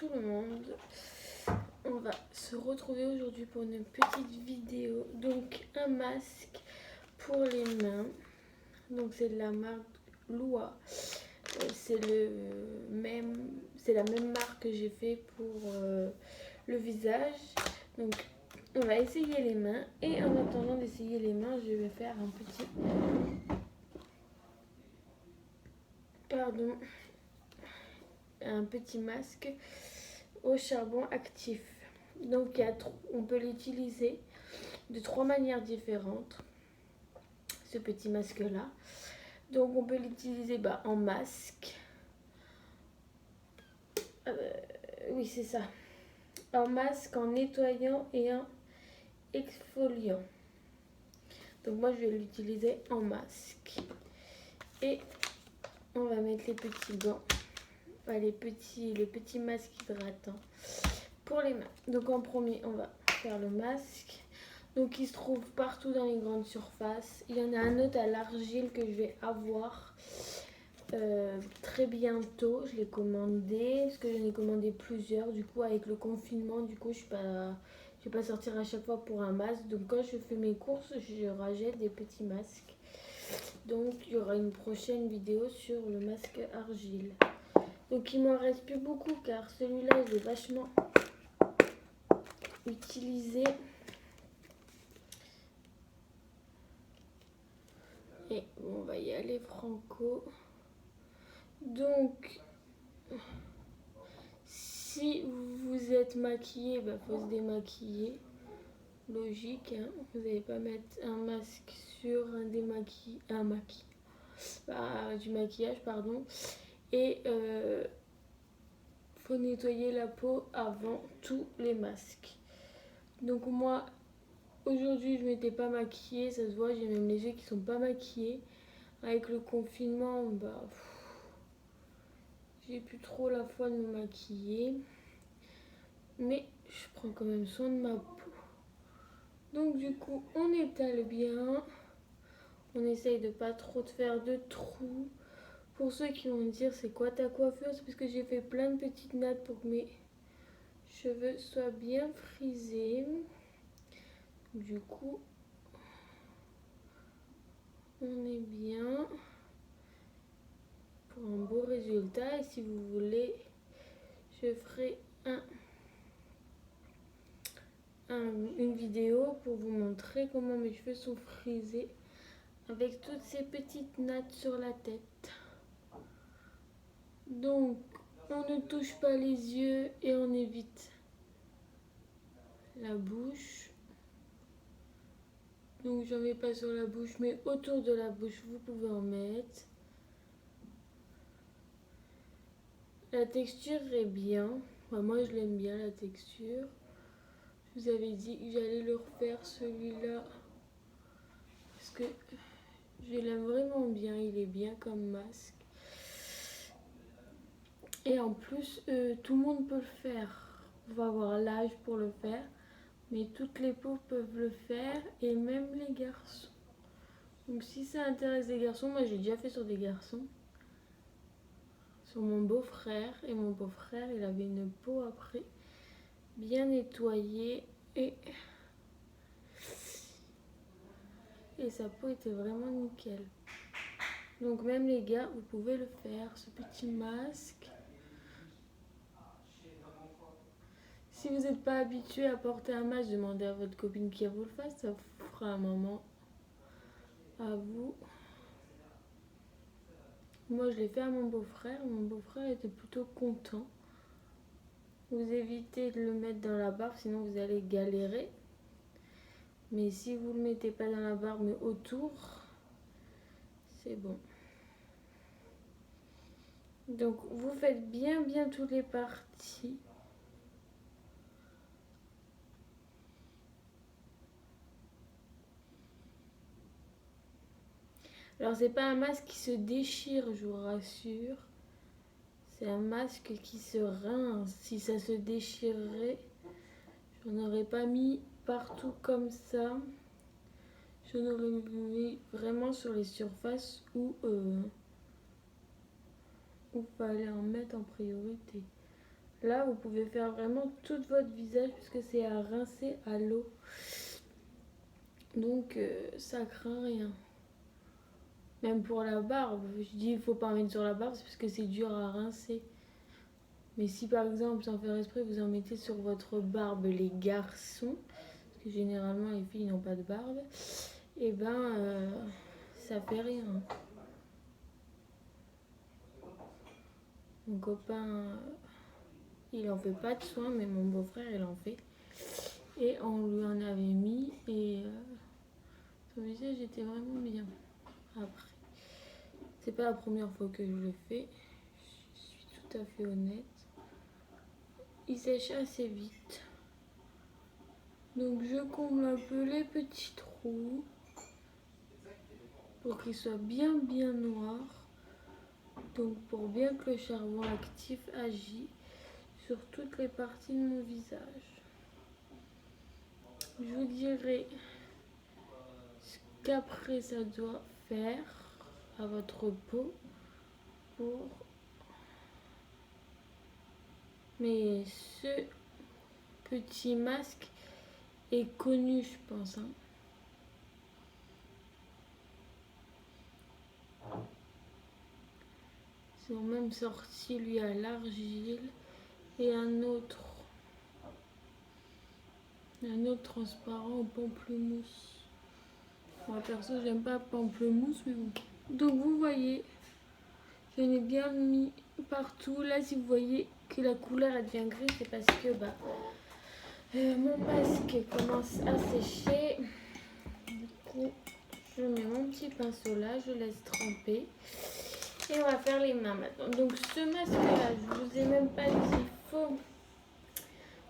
tout le monde. On va se retrouver aujourd'hui pour une petite vidéo. Donc un masque pour les mains. Donc c'est de la marque Lua. C'est la même marque que j'ai fait pour le visage. Donc on va essayer les mains. Et en attendant d'essayer les mains, je vais faire un petit masque au charbon actif. Donc on peut l'utiliser de 3 manières différentes, ce petit masque là. Donc on peut l'utiliser en masque, oui c'est ça, en masque, en nettoyant et en exfoliant. Donc moi je vais l'utiliser en masque et on va mettre les petits gants, les petits masques hydratants pour les mains. Donc en premier on va faire le masque. Donc il se trouve partout dans les grandes surfaces. Il y en a un autre à l'argile que je vais avoir très bientôt. Je l'ai commandé parce que j'en ai commandé plusieurs. Du coup avec le confinement, je vais pas sortir à chaque fois pour un masque. Donc quand je fais mes courses, je rachète des petits masques. Donc il y aura une prochaine vidéo sur le masque argile. Donc il m'en reste plus beaucoup car celui-là je l'ai vachement utilisé. Et on va y aller franco. Donc, si vous êtes maquillé, faut se démaquiller. Logique, hein. Vous n'allez pas mettre un masque sur du maquillage, pardon. Et faut nettoyer la peau avant tous les masques. Donc moi, aujourd'hui, je m'étais pas maquillée, ça se voit, j'ai même les yeux qui sont pas maquillés. Avec le confinement, j'ai plus trop la foi de me maquiller. Mais je prends quand même soin de ma peau. Donc du coup, on étale bien. On essaye de pas trop faire de trous. Pour ceux qui vont me dire c'est quoi ta coiffure, c'est parce que j'ai fait plein de petites nattes pour que mes cheveux soient bien frisés. Du coup, on est bien pour un beau résultat. Et si vous voulez, je ferai une vidéo pour vous montrer comment mes cheveux sont frisés avec toutes ces petites nattes sur la tête. Donc on ne touche pas les yeux et on évite la bouche. Donc j'en mets pas sur la bouche, mais autour de la bouche vous pouvez en mettre. La texture est bien, moi je l'aime bien la texture. Je vous avais dit que j'allais le refaire celui-là parce que je l'aime vraiment bien, il est bien comme masque. Et en plus, tout le monde peut le faire. On va avoir l'âge pour le faire, mais toutes les peaux peuvent le faire et même les garçons. Donc si ça intéresse les garçons, moi j'ai déjà fait sur des garçons. Sur mon beau-frère, et mon beau-frère il avait une peau après bien nettoyée et sa peau était vraiment nickel. Donc même les gars, vous pouvez le faire, ce petit masque. Si vous n'êtes pas habitué à porter un masque, demandez à votre copine qui vous le fasse, ça vous fera un moment à vous. Moi je l'ai fait à mon beau-frère était plutôt content. Vous évitez de le mettre dans la barbe, sinon vous allez galérer. Mais si vous ne le mettez pas dans la barbe, mais autour, c'est bon. Donc vous faites bien toutes les parties. Alors c'est pas un masque qui se déchire, je vous rassure. C'est un masque qui se rince. Si ça se déchirerait, j'en aurais pas mis partout comme ça. J'en aurais mis vraiment sur les surfaces où fallait en mettre en priorité. là, vous pouvez faire vraiment tout votre visage puisque c'est à rincer à l'eau. Donc, ça craint rien. Même pour la barbe, je dis il faut pas en mettre sur la barbe, c'est parce que c'est dur à rincer. Mais si par exemple, sans faire esprit, vous en mettez sur votre barbe, les garçons, parce que généralement les filles n'ont pas de barbe, et ben ça fait rien. Mon copain, il en fait pas de soin, mais mon beau-frère il en fait. Et on lui en avait mis et son visage était vraiment bien. Après, c'est pas la première fois que je le fais, je suis tout à fait honnête. Il sèche assez vite. Donc je comble un peu les petits trous pour qu'il soit bien noir. Donc pour bien que le charbon actif agisse sur toutes les parties de mon visage. Je vous dirai ce qu'après ça doit faire à votre peau pour... Mais ce petit masque est connu, je pense. Ils ont même sorti lui à l'argile et un autre transparent au pamplemousse. Moi perso j'aime pas pamplemousse mais bon. Donc vous voyez, j'en ai bien mis partout. Là si vous voyez que la couleur elle devient grise, c'est parce que mon masque commence à sécher. Du coup je mets mon petit pinceau là, je laisse tremper. Et on va faire les mains maintenant. Donc ce masque là, je vous ai même pas dit qu'il faut.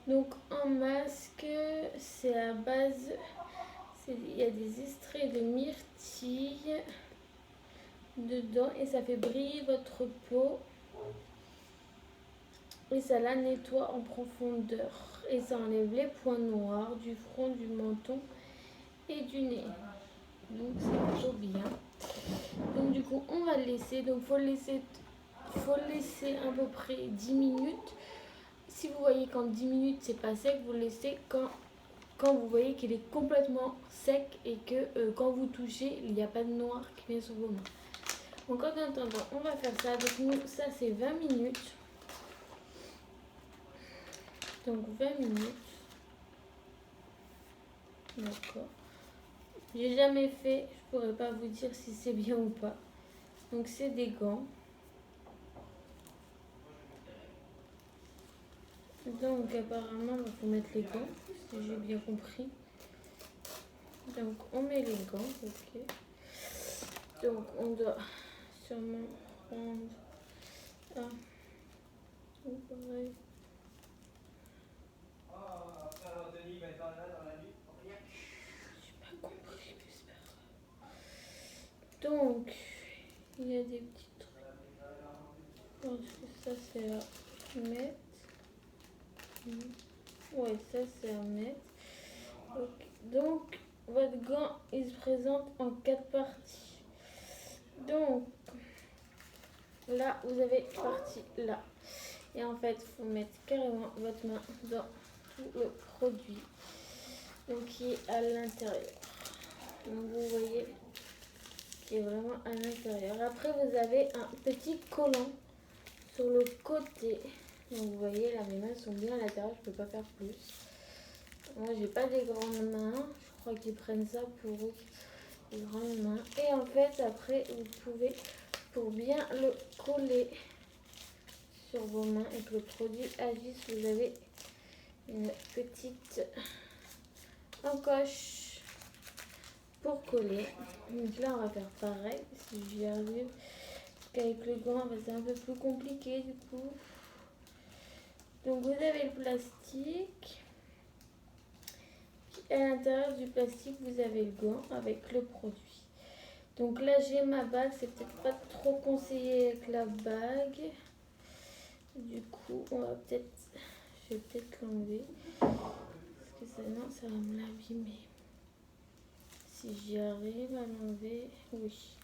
Donc en masque, c'est à base, il y a des extraits de myrtille dedans et ça fait briller votre peau et ça la nettoie en profondeur et ça enlève les points noirs du front, du menton et du nez. Donc c'est plutôt bien. Donc du coup on va le laisser, donc faut le laisser à peu près 10 minutes. Si vous voyez qu'en 10 minutes c'est pas sec, vous le laissez quand vous voyez qu'il est complètement sec et que quand vous touchez, il n'y a pas de noir qui vient sur vos mains. Donc en attendant, on va faire ça. Donc nous, ça c'est 20 minutes. Donc 20 minutes. D'accord. J'ai jamais fait, je pourrais pas vous dire si c'est bien ou pas. Donc c'est des gants. Donc apparemment, il faut mettre les gants, si j'ai bien compris. Donc on met les gants, ok. Donc on doit sûrement prendre un. Pareil. J'ai pas compris, j'espère. Donc il y a des petits trucs. Ensuite ça c'est à mettre. Ouais, ça c'est à mettre. Okay. Donc votre gant il se présente en 4 parties. Donc là vous avez partie là. Et en fait, il faut mettre carrément votre main dans tout le produit. Donc qui est à l'intérieur. Donc vous voyez qui est vraiment à l'intérieur. Après vous avez un petit collant sur le côté. Donc vous voyez là mes mains sont bien à l'intérieur, je ne peux pas faire plus. Moi j'ai pas des grandes mains, je crois qu'ils prennent ça pour eux, les grandes mains. Et en fait après vous pouvez, pour bien le coller sur vos mains et que le produit agisse, vous avez une petite encoche pour coller. Donc là on va faire pareil si j'y arrive, parce qu'avec le gant c'est un peu plus compliqué du coup. Donc vous avez le plastique et à l'intérieur du plastique vous avez le gant avec le produit. Donc là j'ai ma bague, c'est peut-être pas trop conseillé avec la bague. Du coup on va peut-être, je vais peut-être l'enlever parce que sinon ça va me l'abîmer. Si j'y arrive à l'enlever, oui.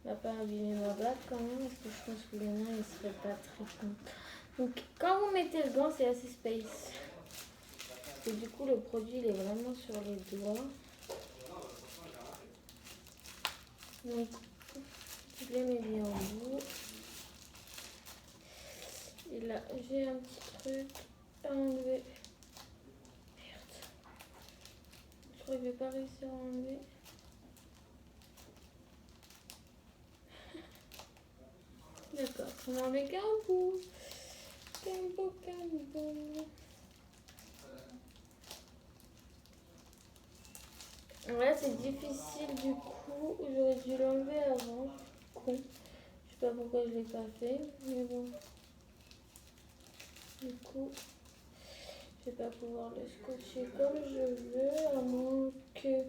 On va pas abîmer ma bague quand même, parce que je pense que les mains ils seraient pas très contents. Donc quand vous mettez le gant, c'est assez space. Parce que du coup le produit il est vraiment sur les doigts. Donc je les mets bien en bout. Et là j'ai un petit truc à enlever. Merde. Je crois que je vais pas réussir à enlever. D'accord, on va enlever qu'un bout. Qu'un bout. Là c'est difficile du coup, j'aurais dû l'enlever avant. Con. Je sais pas pourquoi je l'ai pas fait, mais bon. Du coup, je vais pas pouvoir le scotcher comme je veux, à moins que...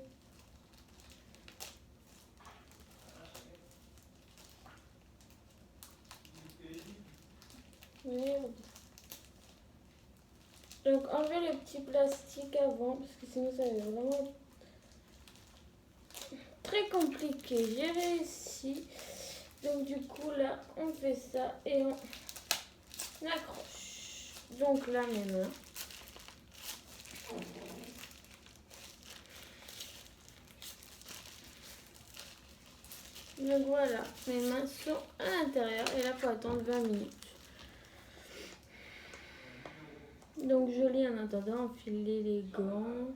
Merde. Donc enlever le petit plastique avant, parce que sinon ça va être vraiment très compliqué. J'ai réussi. Donc du coup là, on fait ça et on accroche. Donc là mes mains. Donc voilà, mes mains sont à l'intérieur et là il faut attendre 20 minutes. Donc je lis en attendant, enfiler les gants.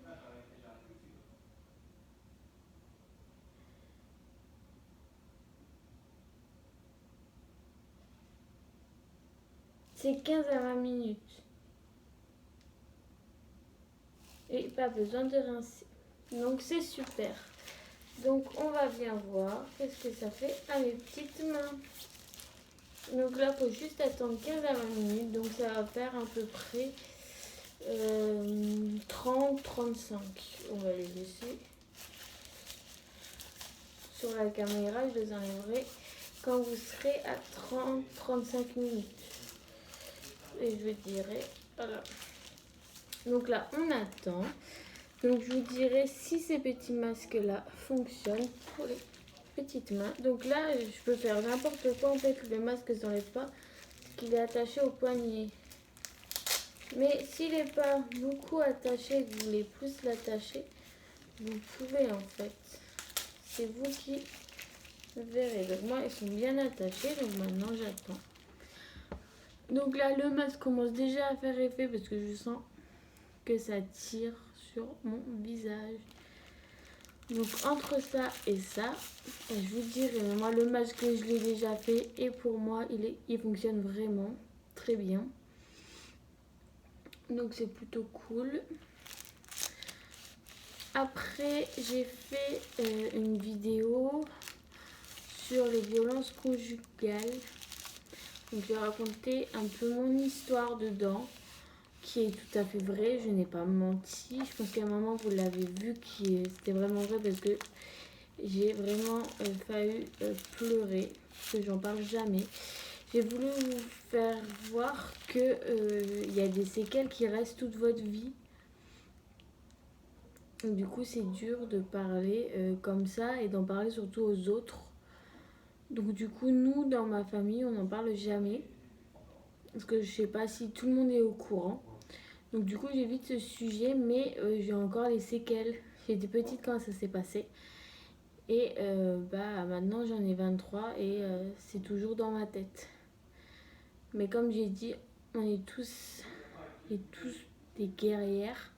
C'est 15 à 20 minutes. Et pas besoin de rincer. Donc c'est super. Donc on va bien voir qu'est-ce que ça fait à mes petites mains. Donc là, il faut juste attendre 15 à 20 minutes. Donc ça va faire à peu près 30-35. On va les laisser. Sur la caméra, je les enlèverai quand vous serez à 30-35 minutes. Et je vous dirai, voilà. Donc là, on attend. Donc je vous dirai si ces petits masques-là fonctionnent pour les petites mains. Donc là, je peux faire n'importe quoi. En fait, le masque ne s'enlève pas parce qu'il est attaché au poignet. Mais s'il n'est pas beaucoup attaché et que vous voulez plus l'attacher, vous pouvez en fait. C'est vous qui verrez. Donc moi, ils sont bien attachés. Donc maintenant, j'attends. Donc là, le masque commence déjà à faire effet parce que je sens que ça tire sur mon visage. Donc entre ça et ça, je vous dirai, moi le masque je l'ai déjà fait et pour moi il fonctionne vraiment très bien. Donc c'est plutôt cool. Après j'ai fait une vidéo sur les violences conjugales. Donc j'ai raconté un peu mon histoire dedans, qui est tout à fait vrai, je n'ai pas menti. Je pense qu'à un moment vous l'avez vu, c'était vraiment vrai parce que j'ai vraiment failli pleurer, parce que j'en parle jamais. J'ai voulu vous faire voir que y a des séquelles qui restent toute votre vie. Donc, du coup c'est dur de parler comme ça et d'en parler surtout aux autres. Donc du coup nous dans ma famille on n'en parle jamais. Parce que je sais pas si tout le monde est au courant. Donc du coup j'évite ce sujet, mais j'ai encore les séquelles. J'étais petite quand ça s'est passé. Et maintenant j'en ai 23 et c'est toujours dans ma tête. Mais comme j'ai dit, on est tous des guerrières.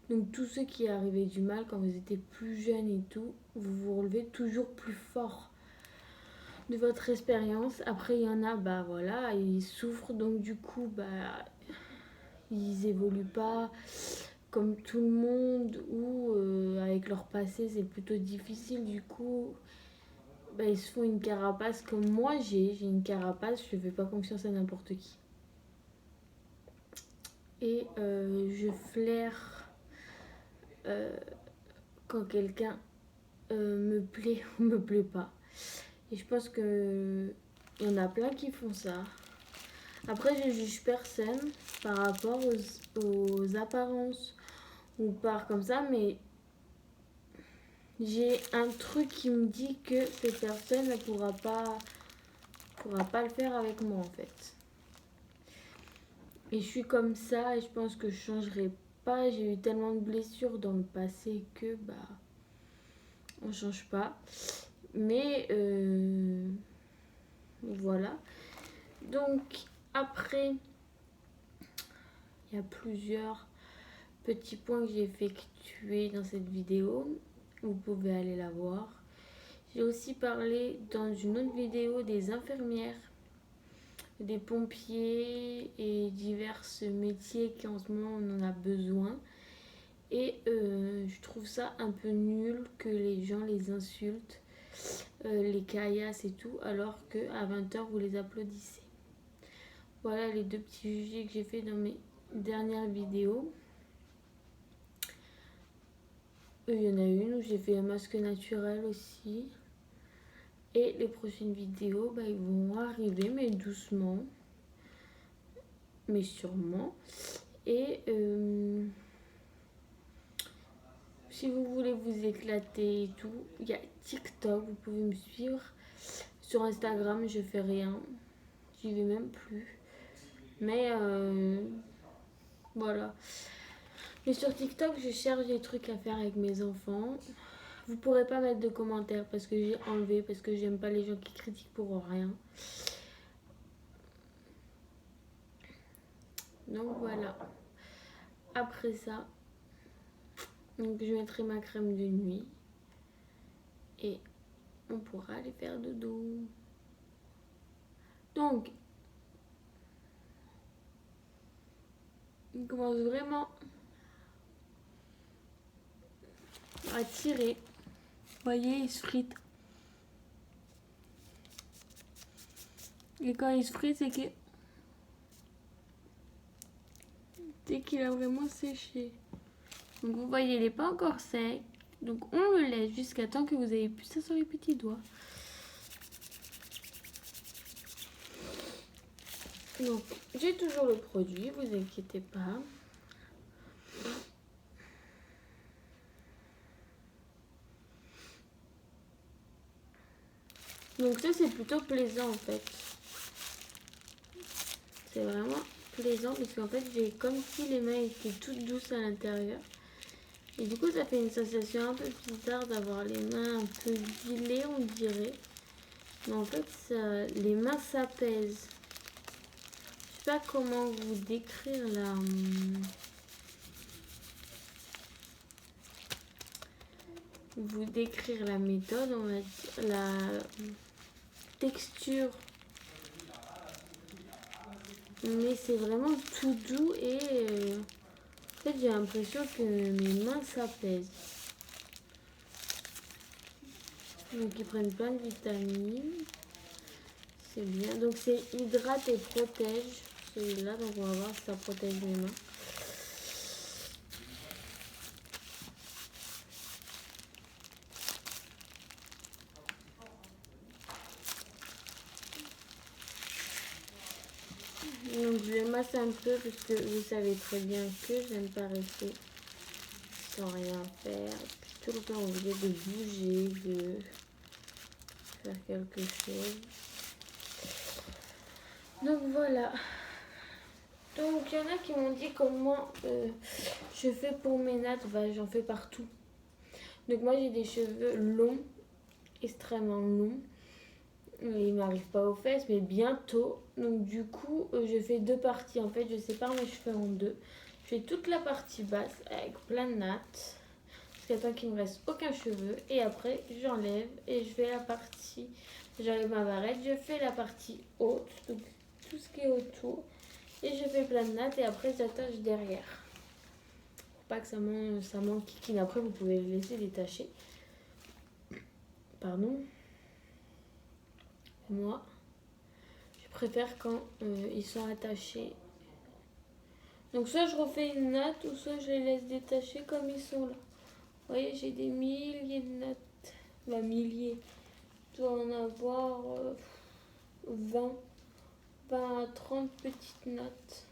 Donc tous ceux qui arrivaient du mal quand vous étiez plus jeunes et tout, vous vous relevez toujours plus fort de votre expérience. Après il y en a, voilà, ils souffrent, donc du coup ils évoluent pas comme tout le monde, ou avec leur passé c'est plutôt difficile, du coup ils se font une carapace comme moi j'ai une carapace, je fais pas confiance à n'importe qui. Et je flaire quand quelqu'un me plaît ou me plaît pas. Et je pense que il y en a plein qui font ça. Après, je juge personne par rapport aux apparences ou par comme ça, mais j'ai un truc qui me dit que cette personne ne pourra pas le faire avec moi en fait. Et je suis comme ça et je pense que je changerai pas. J'ai eu tellement de blessures dans le passé que bah on change pas. Mais voilà. Donc après, il y a plusieurs petits points que j'ai effectués dans cette vidéo. Vous pouvez aller la voir. J'ai aussi parlé dans une autre vidéo des infirmières, des pompiers et divers métiers qu'en ce moment on en a besoin. Et je trouve ça un peu nul que les gens les insultent, les caillasses et tout, alors qu'à 20h vous les applaudissez. Voilà les deux petits jugés que j'ai fait dans mes dernières vidéos. Il y en a une où j'ai fait un masque naturel aussi. Et les prochaines vidéos, bah, ils vont arriver, mais doucement. Mais sûrement. Et si vous voulez vous éclater et tout, il y a TikTok, vous pouvez me suivre. Sur Instagram, je fais rien. J'y vais même plus. Mais voilà. Mais sur TikTok, je cherche des trucs à faire avec mes enfants. Vous pourrez pas mettre de commentaires parce que j'ai enlevé, parce que j'aime pas les gens qui critiquent pour rien. Donc voilà. Après ça, donc je mettrai ma crème de nuit. Et on pourra aller faire dodo. Donc, il commence vraiment à tirer. Vous voyez, il se frite. Et quand il se frite, c'est que dès qu'il a vraiment séché. Donc vous voyez, il n'est pas encore sec. Donc on le laisse jusqu'à temps que vous avez plus ça sur les petits doigts. Donc j'ai toujours le produit, vous inquiétez pas. Donc ça c'est plutôt plaisant en fait. C'est vraiment plaisant parce qu'en fait j'ai comme si les mains étaient toutes douces à l'intérieur. Et du coup ça fait une sensation un peu bizarre d'avoir les mains un peu huilées on dirait. Mais en fait ça, les mains s'apaisent. Je sais pas comment vous décrire la méthode, on va dire, la texture. Mais c'est vraiment tout doux et en fait j'ai l'impression que mes mains s'apaisent. Donc ils prennent plein de vitamines. C'est bien. Donc c'est hydrate et protège celui-là. Donc on va voir si ça protège mes mains. Donc je vais masser un peu parce que vous savez très bien que j'aime pas rester sans rien faire. Tout le temps obligé de bouger, de faire quelque chose. Donc voilà. Donc il y en a qui m'ont dit comment je fais pour mes nattes. Bah, j'en fais partout. Donc moi j'ai des cheveux longs, extrêmement longs. Il m'arrive pas aux fesses, mais bientôt. Donc du coup, je fais deux parties. En fait, je sépare mes cheveux en deux. Je fais toute la partie basse avec plein de nattes. Jusqu'à temps qu'il ne me reste aucun cheveu. Et après, j'enlève et je fais la partie... J'enlève ma barrette, je fais la partie haute. Donc tout ce qui est autour. Et je fais plein de nattes et après, j'attache derrière. Pour pas que ça m'enquiquine. Après, vous pouvez le laisser détacher. Pardon. Moi, je préfère quand ils sont attachés. Donc soit je refais une natte ou soit je les laisse détacher comme ils sont là. Vous voyez, j'ai des milliers de nattes. Bah, milliers. Je dois en avoir 20 à 30 petites nattes.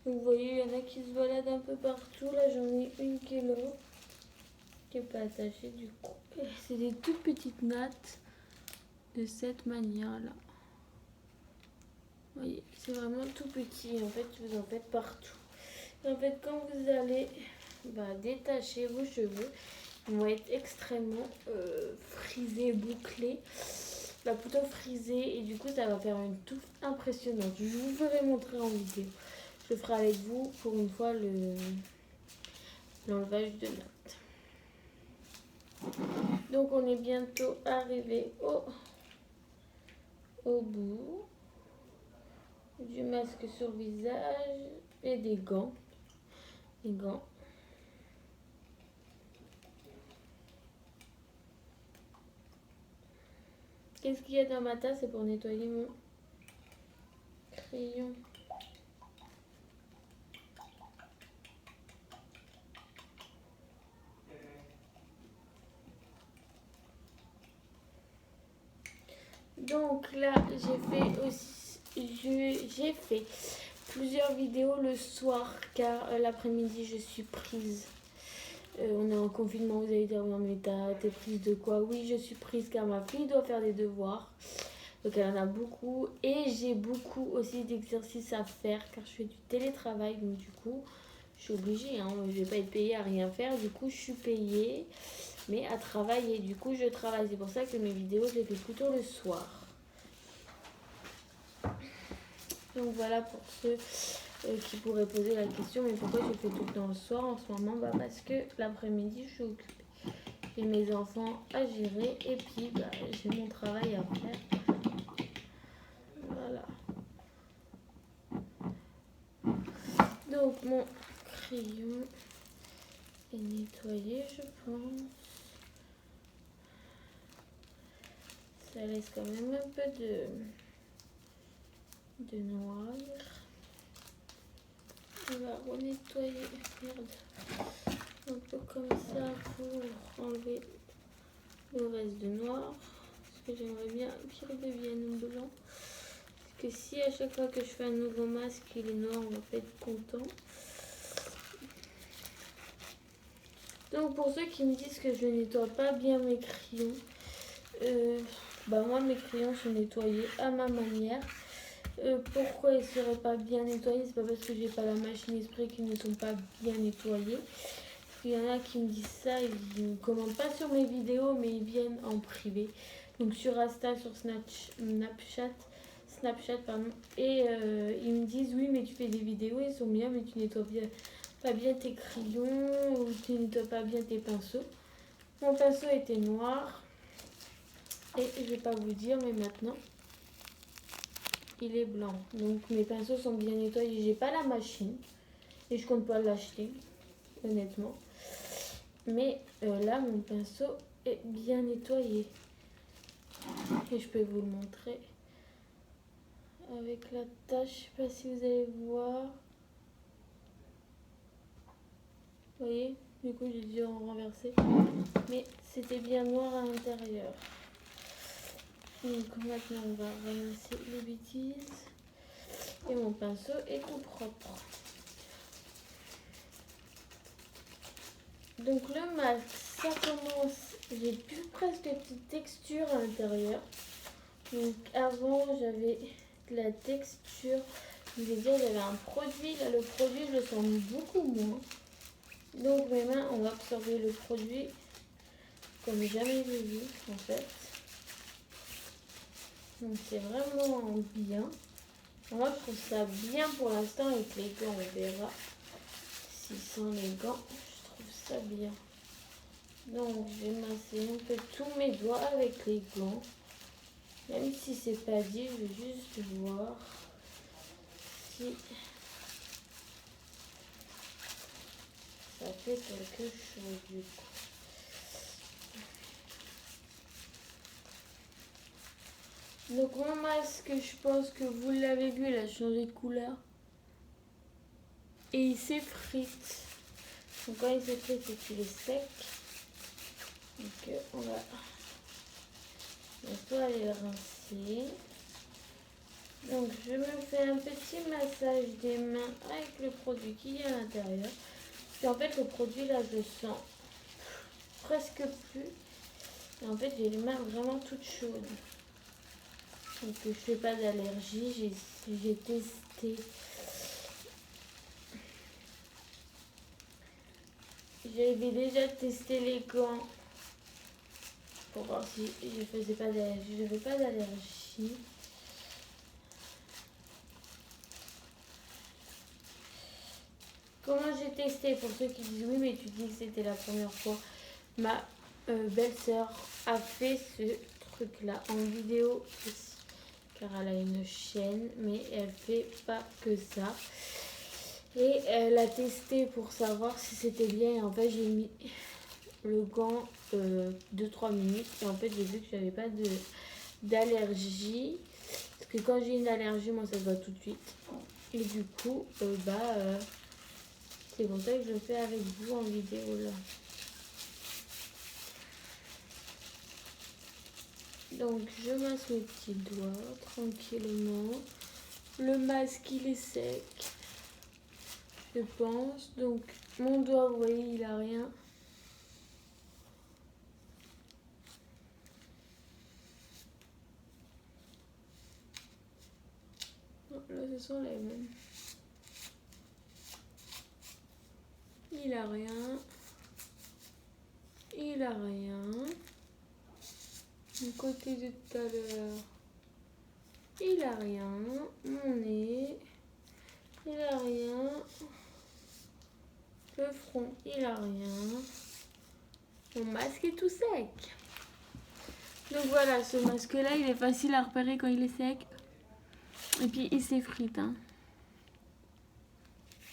Donc vous voyez, il y en a qui se baladent un peu partout. Là, j'en ai une qui est là. qui n'est pas attaché du coup. C'est des toutes petites nattes de cette manière-là. Vous voyez, c'est vraiment tout petit. En fait, vous en faites partout. Et en fait, quand vous allez détacher vos cheveux, ils vont être extrêmement frisés, bouclés. Plutôt frisés. Et du coup, ça va faire une touffe impressionnante. Je vous ferai montrer en vidéo. Je ferai avec vous, pour une fois, l'enlevage de nattes. Donc, on est bientôt arrivé au bout du masque sur le visage et des gants. Les gants. Qu'est-ce qu'il y a dans ma tasse? C'est pour nettoyer mon crayon. Donc là, j'ai fait plusieurs vidéos le soir car l'après-midi je suis prise. On est en confinement, vous allez dire non mais t'es prise de quoi? Oui, je suis prise car ma fille doit faire des devoirs. Donc elle en a beaucoup et j'ai beaucoup aussi d'exercices à faire car je fais du télétravail. Donc du coup, je suis obligée, hein, je vais pas être payée à rien faire. Du coup, je suis payée mais à travailler. Du coup, je travaille. C'est pour ça que mes vidéos, je les fais plutôt le soir. Donc voilà pour ceux qui pourraient poser la question, mais pourquoi je fais tout le temps le soir en ce moment? Parce que l'après-midi, je suis occupée. J'ai mes enfants à gérer et puis j'ai mon travail à faire. Voilà. Donc mon crayon est nettoyé, je pense. Ça laisse quand même un peu de noir. On va renettoyer, un peu comme ça pour enlever le reste de noir. Parce que j'aimerais bien qu'il redevienne blanc. Parce que si à chaque fois que je fais un nouveau masque il est noir, on va pas être content. Donc pour ceux qui me disent que je nettoie pas bien mes crayons, moi mes crayons sont nettoyés à ma manière. Pourquoi ils ne seraient pas bien nettoyés? C'est pas parce que j'ai pas la machine esprit qu'ils ne sont pas bien nettoyés. Il y en a qui me disent ça, ils ne commentent pas sur mes vidéos mais ils viennent en privé. Donc sur Insta, sur Snapchat pardon, et ils me disent oui mais tu fais des vidéos, ils sont bien mais tu nettoies pas bien tes crayons ou tu nettoies pas bien tes pinceaux. Mon pinceau était noir et je vais pas vous dire mais maintenant il est blanc. Donc mes pinceaux sont bien nettoyés. J'ai pas la machine et je compte pas l'acheter honnêtement. Mais là mon pinceau est bien nettoyé. Et je peux vous le montrer avec la tache. Je sais pas si vous allez voir. Vous voyez? Du coup j'ai dû en renverser. Mais c'était bien noir à l'intérieur. Donc maintenant on va ramasser les bêtises. Et mon pinceau est tout propre. Donc le masque, ça commence, j'ai plus presque de petite texture à l'intérieur. Donc avant j'avais de la texture, je vais dire j'avais un produit, là le produit je le sens beaucoup moins. Donc mes mains ont absorbé le produit comme jamais vu en fait. Donc c'est vraiment bien. Moi je trouve ça bien pour l'instant avec les gants, on verra si sans les gants. Ça bien. Donc je vais masser un peu tous mes doigts avec les gants. Même si c'est pas dit, je vais juste voir si ça fait quelque chose du coup. Donc mon masque, je pense que vous l'avez vu, il a changé de couleur. Et il s'effrite. Donc quand il s'effrite, c'est qu'il est sec. Donc on va bientôt aller le rincer. Donc je me fais un petit massage des mains avec le produit qui est à l'intérieur. Et en fait le produit là je le sens presque plus. Et en fait, j'ai les mains vraiment toutes chaudes. Donc je fais pas d'allergie, j'ai testé. J'avais déjà testé les gants pour voir si je faisais pas d'allergie. Je n'avais pas d'allergie. Comment j'ai testé? Pour ceux qui disent oui, mais tu dis que c'était la première fois. Ma belle-sœur a fait ce truc-là en vidéo aussi, car elle a une chaîne, mais elle fait pas que ça. Et elle a testé pour savoir si c'était bien. Et en fait, j'ai mis le gant 2-3 minutes. Et en fait, j'ai vu que j'avais pas d'allergie. Parce que quand j'ai une allergie, moi, ça se voit tout de suite. Et du coup, c'est pour ça que je le fais avec vous en vidéo là. Donc, je masse mes petits doigts tranquillement. Le masque, il est sec, je pense. Donc, mon doigt, vous voyez, il a rien. Là, ce sont les mêmes. Il a rien. Il a rien. Du côté de tout à l'heure, il a rien. Mon nez, il a rien. Le front, il a rien. Mon masque est tout sec. Donc voilà, ce masque-là, il est facile à repérer quand il est sec. Et puis, il s'effrite. Hein.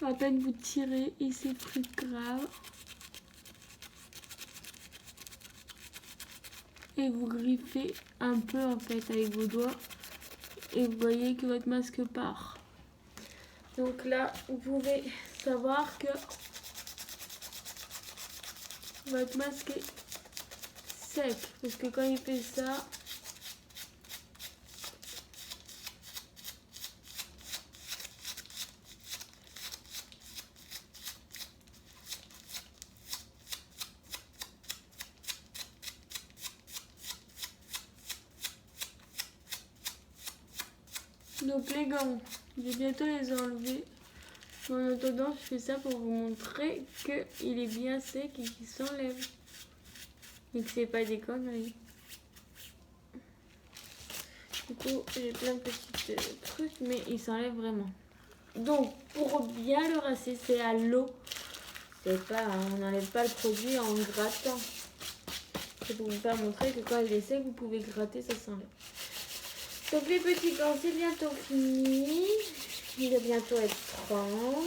À peine vous tirez, il s'effrite grave. Et vous griffez un peu en fait avec vos doigts. Et vous voyez que votre masque part. Donc là, vous pouvez savoir que votre masque est sec. Parce que quand il fait ça, donc les gants, je vais bientôt les enlever. En attendant, je fais ça pour vous montrer qu'il est bien sec et qu'il s'enlève. Et que c'est pas des conneries. Du coup, j'ai plein de petits trucs, mais il s'enlève vraiment. Donc, pour bien le rincer, c'est à l'eau. C'est pas, on n'enlève pas le produit en grattant. C'est pour vous faire montrer que quand il est sec, vous pouvez gratter, ça s'enlève. Donc les petits gants, c'est bientôt fini. Il va bientôt être 30.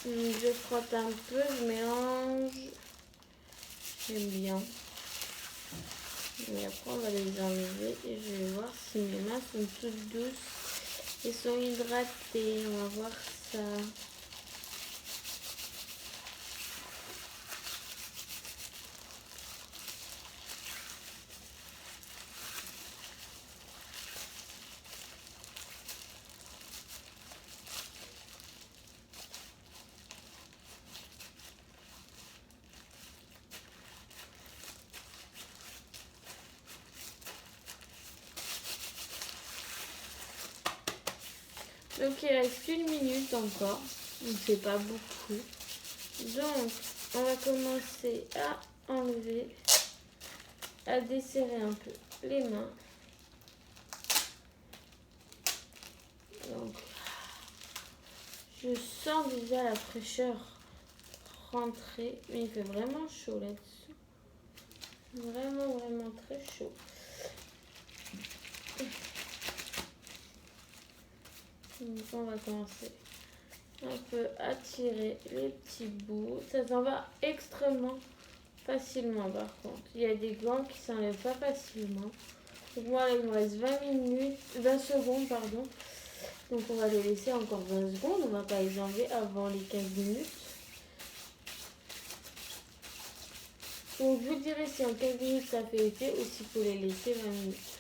Je frotte un peu, je mélange. J'aime bien. Et après, on va les enlever et je vais voir si mes mains sont toutes douces et sont hydratées. On va voir ça. Donc il reste 1 minute encore, donc c'est pas beaucoup. Donc on va commencer à enlever, à desserrer un peu les mains. Donc je sens déjà la fraîcheur rentrer, mais il fait vraiment chaud là-dessus. Vraiment, vraiment très chaud. Donc on va commencer un peu à tirer les petits bouts. Ça s'en va extrêmement facilement par contre. Il y a des gants qui s'enlèvent pas facilement. Donc moi là, il me reste 20 secondes pardon. Donc on va les laisser encore 20 secondes. On va pas les enlever avant les 15 minutes. Donc je vous dirai si en 15 minutes ça fait effet ou s'il faut les laisser 20 minutes.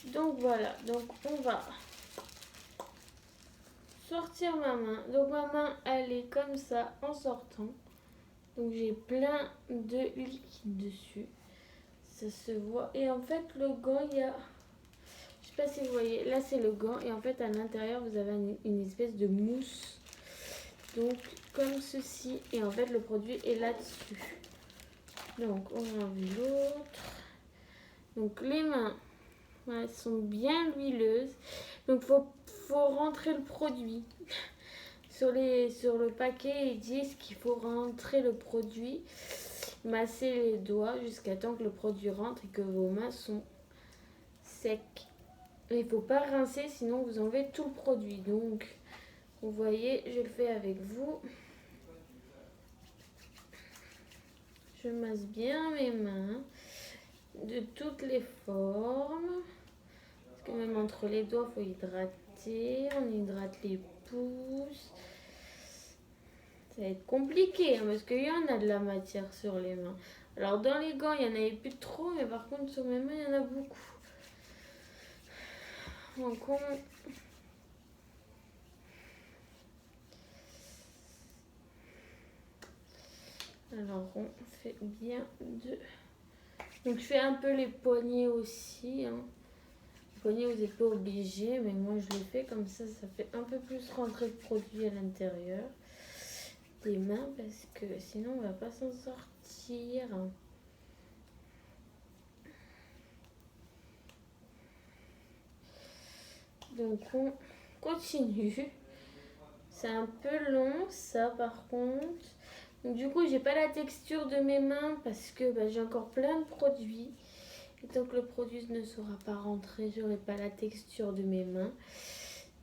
Donc voilà, donc on va sortir ma main. Donc ma main elle est comme ça en sortant. Donc j'ai plein de liquide dessus. Ça se voit. Et en fait le gant il y a... Je sais pas si vous voyez. Là c'est le gant. Et en fait à l'intérieur vous avez une espèce de mousse. Donc comme ceci. Et en fait le produit est là-dessus. Donc on va enlever l'autre. Donc les mains. Elles sont bien huileuses. Donc faut rentrer le produit. Sur le paquet, ils disent qu'il faut rentrer le produit, masser les doigts jusqu'à temps que le produit rentre et que vos mains sont secs. Et il ne faut pas rincer, sinon vous enlevez tout le produit. Donc, vous voyez, je le fais avec vous. Je masse bien mes mains de toutes les formes. Parce que même entre les doigts, il faut hydrater. On hydrate les pouces. Ça va être compliqué, hein, parce qu'il y en a de la matière sur les mains. Alors dans les gants, il n'y en avait plus trop, mais par contre sur mes mains, il y en a beaucoup. Donc alors on fait bien de... Donc je fais un peu les poignets aussi. Hein. Les poignets, vous n'êtes pas obligés, mais moi je les fais comme ça fait un peu plus rentrer le produit à l'intérieur des mains, parce que sinon on ne va pas s'en sortir. Donc on continue. C'est un peu long ça par contre. Donc du coup j'ai pas la texture de mes mains parce que j'ai encore plein de produits. Et tant que le produit ne sera pas rentré, j'aurai pas la texture de mes mains.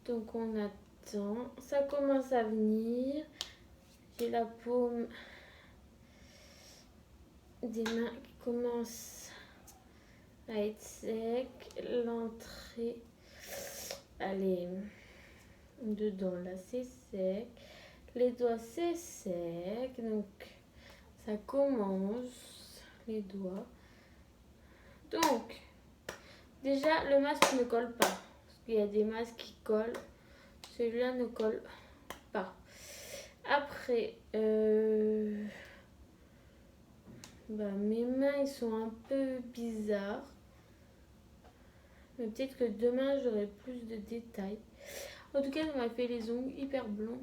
Donc on attend. Ça commence à venir. J'ai la paume des mains qui commence à être sec. L'entrée, allez, dedans là c'est sec. Les doigts c'est sec. Donc ça commence. Les doigts. Donc déjà le masque ne colle pas. Parce qu'il y a des masques qui collent. Celui-là ne colle pas. Après, mes mains ils sont un peu bizarres. Mais peut-être que demain j'aurai plus de détails. En tout cas, on m'a fait les ongles hyper blancs.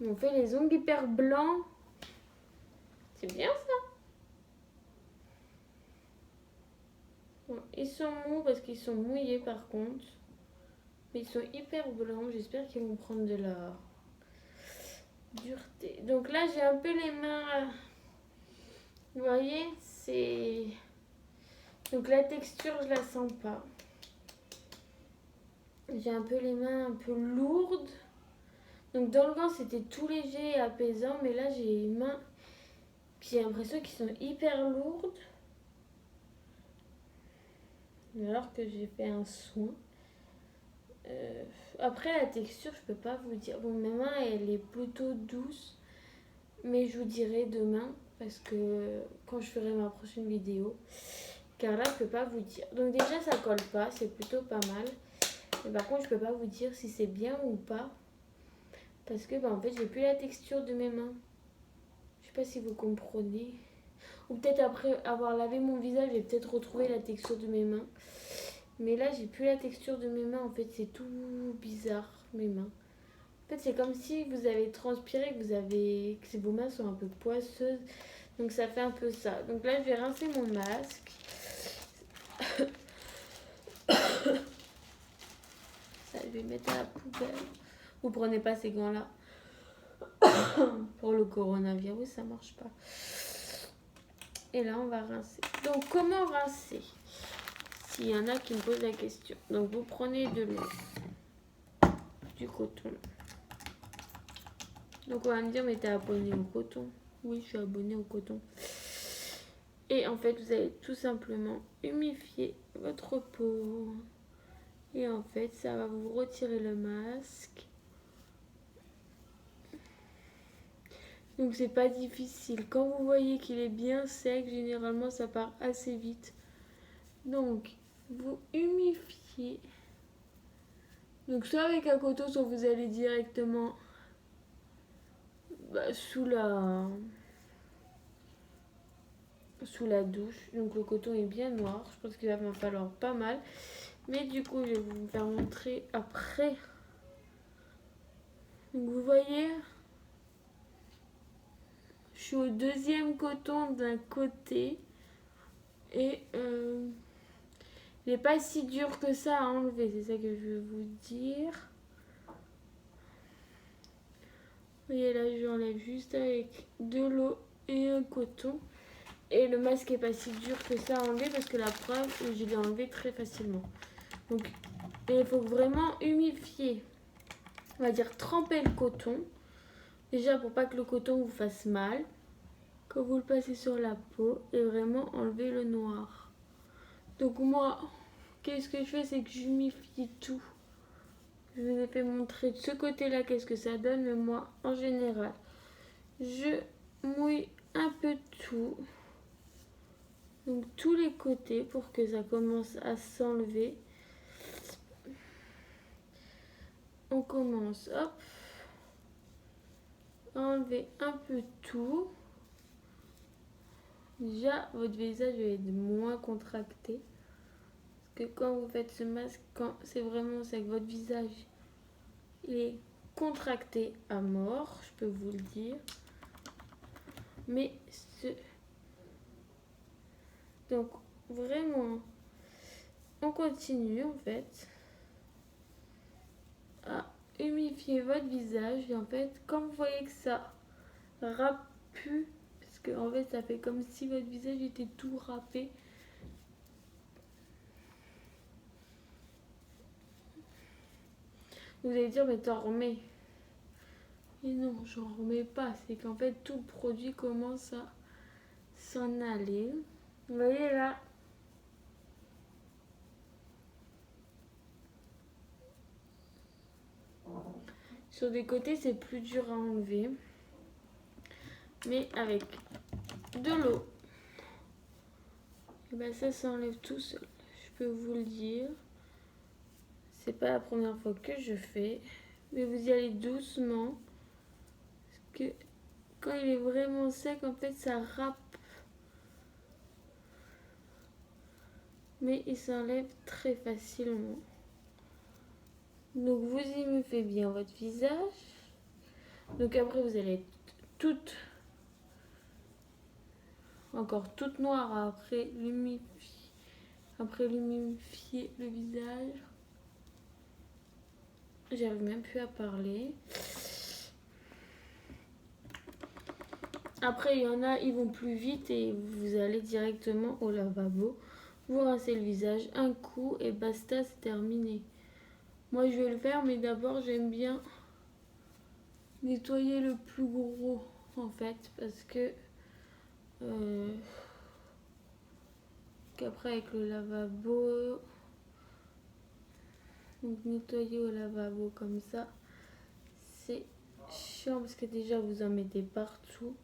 On fait les ongles hyper blancs. C'est bien ça. Bon, ils sont mous parce qu'ils sont mouillés par contre. Mais ils sont hyper blancs. J'espère qu'ils vont prendre de la dureté. Donc là, j'ai un peu les mains... Vous voyez, c'est... Donc la texture, je la sens pas. J'ai un peu les mains un peu lourdes. Donc dans le gant, c'était tout léger et apaisant. Mais là, j'ai les mains... J'ai l'impression qu'ils sont hyper lourdes. Alors que j'ai fait un soin. Après, la texture, je peux pas vous dire. Bon, ma main, elle est plutôt douce. Mais je vous dirai demain. Parce que quand je ferai ma prochaine vidéo. Car là, je peux pas vous dire. Donc déjà, ça colle pas. C'est plutôt pas mal. Mais par contre, je peux pas vous dire si c'est bien ou pas. Parce que, en fait, j'ai plus la texture de mes mains. Je sais pas si vous comprenez. Ou peut-être après avoir lavé mon visage, j'ai peut-être retrouvé la texture de mes mains. Mais là, j'ai plus la texture de mes mains. En fait, c'est tout bizarre, mes mains. En fait, c'est comme si vous avez transpiré, que vos mains sont un peu poisseuses. Donc, ça fait un peu ça. Donc là, je vais rincer mon masque. Ça, je vais le mettre à la poubelle. Vous prenez pas ces gants-là. Pour le coronavirus, ça marche pas. Et là, on va rincer. Donc, comment rincer? S'il y en a qui me posent la question. Donc, vous prenez de l'eau, du coton. Donc, on va me dire, mais t'es abonné au coton? Oui, je suis abonnée au coton. Et en fait, vous allez tout simplement humifier votre peau. Et en fait, ça va vous retirer le masque. Donc c'est pas difficile. Quand vous voyez qu'il est bien sec, généralement ça part assez vite. Donc vous humifiez. Donc soit avec un coton, soit vous allez directement sous la douche. Donc le coton est bien noir. Je pense qu'il va m'en falloir pas mal. Mais du coup, je vais vous faire montrer après. Donc vous voyez, je suis au deuxième coton d'un côté. Et il n'est pas si dur que ça à enlever. C'est ça que je veux vous dire. Vous voyez là, j'enlève juste avec de l'eau et un coton. Et le masque n'est pas si dur que ça à enlever parce que la preuve, je l'ai enlevé très facilement. Donc, il faut vraiment humifier. On va dire tremper le coton. Déjà pour pas que le coton vous fasse mal. Quand vous le passez sur la peau et vraiment enlever le noir. Donc moi, qu'est-ce que je fais, c'est que j'humifie tout. Je vous ai fait montrer de ce côté-là qu'est-ce que ça donne, mais moi, en général, je mouille un peu tout. Donc tous les côtés pour que ça commence à s'enlever. On commence, hop, à enlever un peu tout. Déjà, votre visage va être moins contracté. Parce que quand vous faites ce masque, quand c'est vraiment sec, votre visage il est contracté à mort, je peux vous le dire. Mais donc vraiment, on continue en fait à humifier votre visage. Et en fait, quand vous voyez que ça râpe plus, parce que en fait ça fait comme si votre visage était tout râpé. Vous allez dire, mais t'en remets. Et non, j'en remets pas. C'est qu'en fait, tout le produit commence à s'en aller. Vous voyez là. Sur des côtés, c'est plus dur à enlever. Mais avec de l'eau, et ben ça s'enlève tout seul. Je peux vous le dire. C'est pas la première fois que je fais. Mais vous y allez doucement. Parce que quand il est vraiment sec, en fait, ça râpe. Mais il s'enlève très facilement. Donc vous y me faites bien votre visage. Donc après vous allez être encore toute noire après l'humifier le visage. J'arrive même plus à parler. Après il y en a, ils vont plus vite et vous allez directement au lavabo. Vous rincez le visage un coup et basta, c'est terminé. Moi je vais le faire, mais d'abord j'aime bien nettoyer le plus gros en fait, parce que qu'après avec le lavabo, donc nettoyer au lavabo comme ça, c'est chiant parce que déjà vous en mettez partout.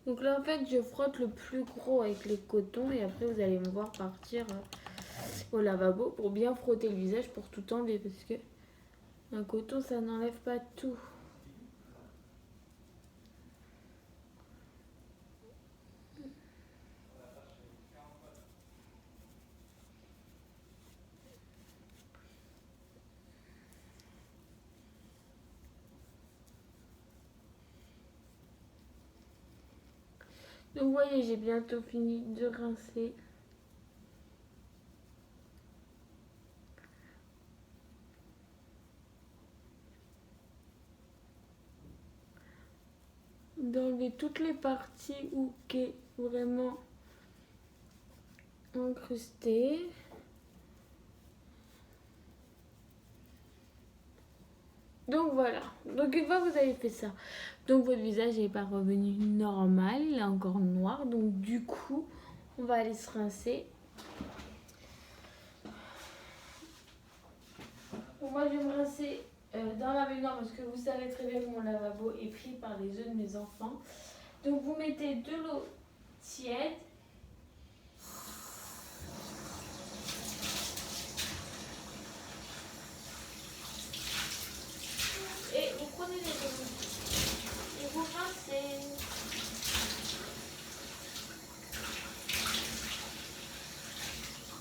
Donc là en fait je frotte le plus gros avec les cotons et après vous allez me voir partir au lavabo pour bien frotter le visage pour tout enlever, parce que un coton ça n'enlève pas tout. Donc vous voyez, j'ai bientôt fini de rincer. D'enlever toutes les parties où qui est vraiment incrusté. Donc voilà, donc une fois que vous avez fait ça, donc votre visage n'est pas revenu normal, il est encore noir, donc du coup on va aller se rincer moi je vais me rincer dans la baignoire parce que vous savez très bien que mon lavabo est pris par les œufs de mes enfants. Donc vous mettez de l'eau tiède. Et vous prenez les œufs et vous rincez.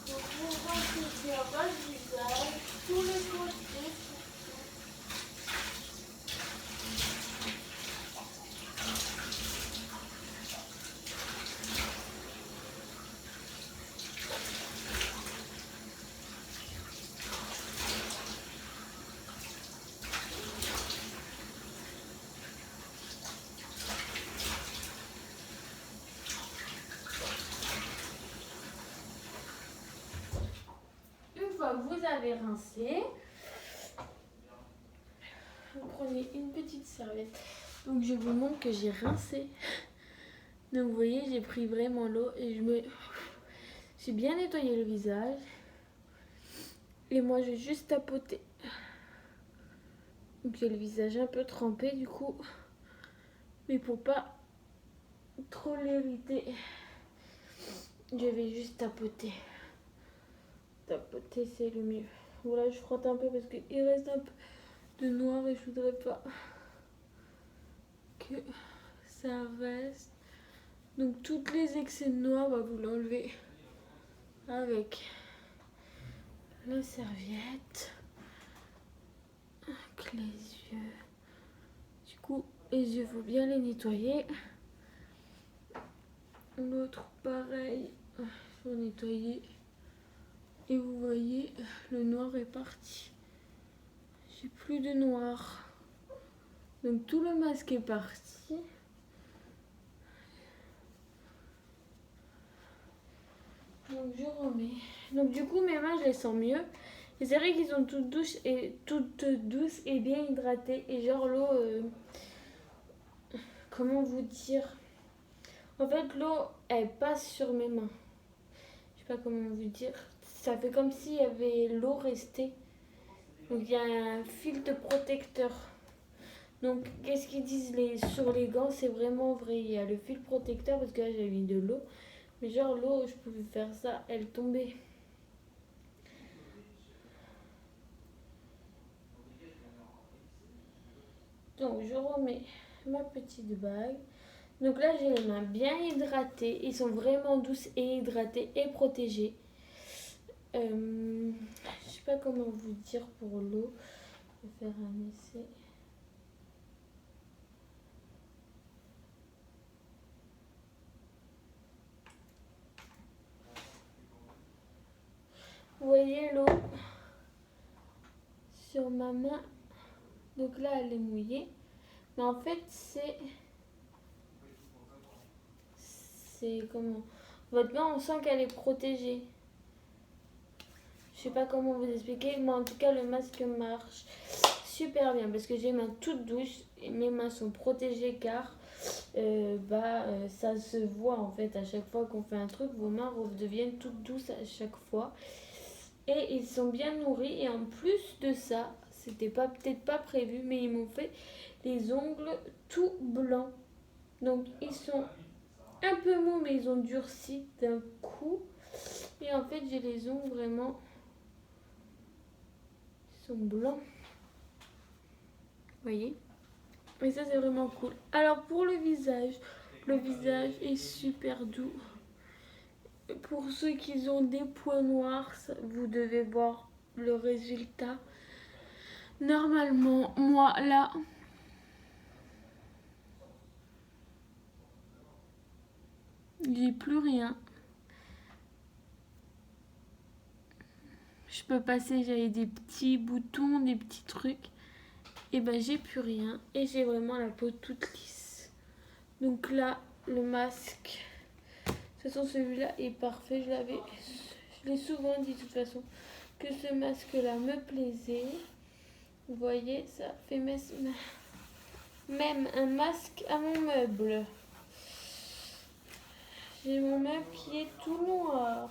Donc vous rincez bien votre visage, tous les côtés. Une fois que vous avez rincé, vous prenez une petite serviette. Donc je vous montre que j'ai rincé. Donc vous voyez, j'ai pris vraiment l'eau et j'ai bien nettoyé le visage. Et moi, j'ai juste tapoté. Donc j'ai le visage un peu trempé du coup. Mais pour pas trop l'irriter, je vais juste tapoter. Tapoter, c'est le mieux. Voilà, je frotte un peu parce qu'il reste un peu de noir et je voudrais pas que ça reste. Donc toutes les excès de noir, vous l'enlevez avec la serviette, avec les yeux. Du coup, les yeux, faut bien les nettoyer. L'autre, pareil, faut nettoyer. Et vous voyez, le noir est parti. J'ai plus de noir. Donc tout le masque est parti. Donc je remets. Donc du coup mes mains je les sens mieux. Et c'est vrai qu'ils sont toutes douces et bien hydratées. Et genre l'eau, comment vous dire? En fait l'eau elle passe sur mes mains. Je sais pas comment vous dire. Ça fait comme s'il y avait l'eau restée. Donc il y a un filtre protecteur. Donc qu'est-ce qu'ils disent sur les gants? C'est vraiment vrai. Il y a le fil protecteur parce que là j'ai mis de l'eau. Mais genre l'eau, je pouvais faire ça, elle tombait. Donc je remets ma petite bague. Donc là j'ai les mains bien hydratées. Ils sont vraiment douces et hydratées et protégées. Je sais pas comment vous dire pour l'eau. Je vais faire un essai. Vous voyez l'eau sur ma main. Donc là elle est mouillée. Mais en fait c'est comment? Votre main on sent qu'elle est protégée. Je sais pas comment vous expliquer, mais en tout cas le masque marche super bien parce que j'ai les mains toutes douces et mes mains sont protégées car ça se voit en fait à chaque fois qu'on fait un truc, vos mains redeviennent toutes douces à chaque fois et ils sont bien nourris et en plus de ça, c'était peut-être pas prévu mais ils m'ont fait les ongles tout blancs. Donc ils sont un peu mous mais ils ont durci d'un coup et en fait j'ai les ongles vraiment sont blancs. Vous voyez? Et ça c'est vraiment cool. Alors pour le visage est super doux. Pour ceux qui ont des points noirs, vous devez voir le résultat. Normalement, moi là, j'ai plus rien. Je peux passer, j'avais des petits boutons, des petits trucs. Et ben j'ai plus rien. Et j'ai vraiment la peau toute lisse. Donc là, le masque. De toute façon, celui-là est parfait. Je l'ai souvent dit de toute façon que ce masque-là me plaisait. Vous voyez, ça fait même un masque à mon meuble. J'ai mon meuble qui est tout noir.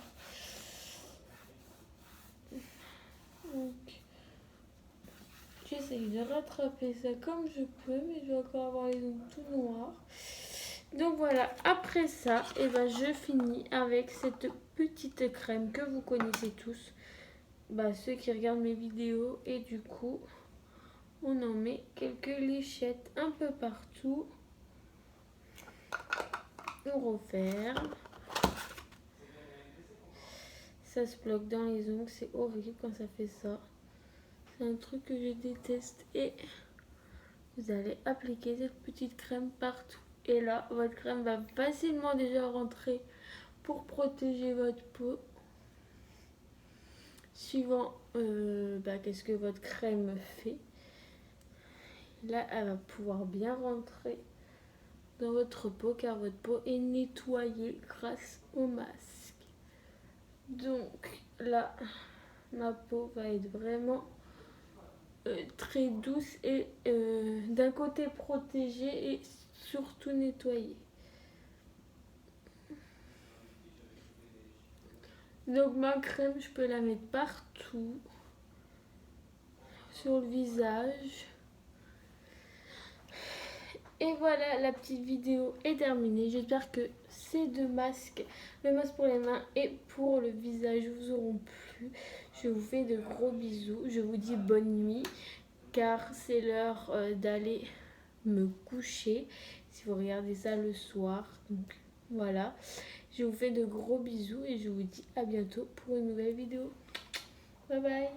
Donc, j'essaye de rattraper ça comme je peux, mais je vais encore avoir les ongles tout noirs. Donc voilà, après ça, et ben je finis avec cette petite crème que vous connaissez tous, ceux qui regardent mes vidéos, et du coup on en met quelques lichettes un peu partout. On referme. Ça se bloque dans les ongles, c'est horrible quand ça fait ça. C'est un truc que je déteste. Et vous allez appliquer cette petite crème partout. Et là, votre crème va facilement déjà rentrer pour protéger votre peau. Suivant qu'est-ce que votre crème fait. Là, elle va pouvoir bien rentrer dans votre peau car votre peau est nettoyée grâce au masque. Donc là, ma peau va être vraiment très douce et d'un côté protégée et surtout nettoyée. Donc ma crème, je peux la mettre partout sur le visage. Et voilà, la petite vidéo est terminée. J'espère que ces deux masques, le masque pour les mains et pour le visage, vous auront plu. Je vous fais de gros bisous. Je vous dis bonne nuit car c'est l'heure d'aller me coucher si vous regardez ça le soir. Donc voilà, je vous fais de gros bisous et je vous dis à bientôt pour une nouvelle vidéo. Bye bye.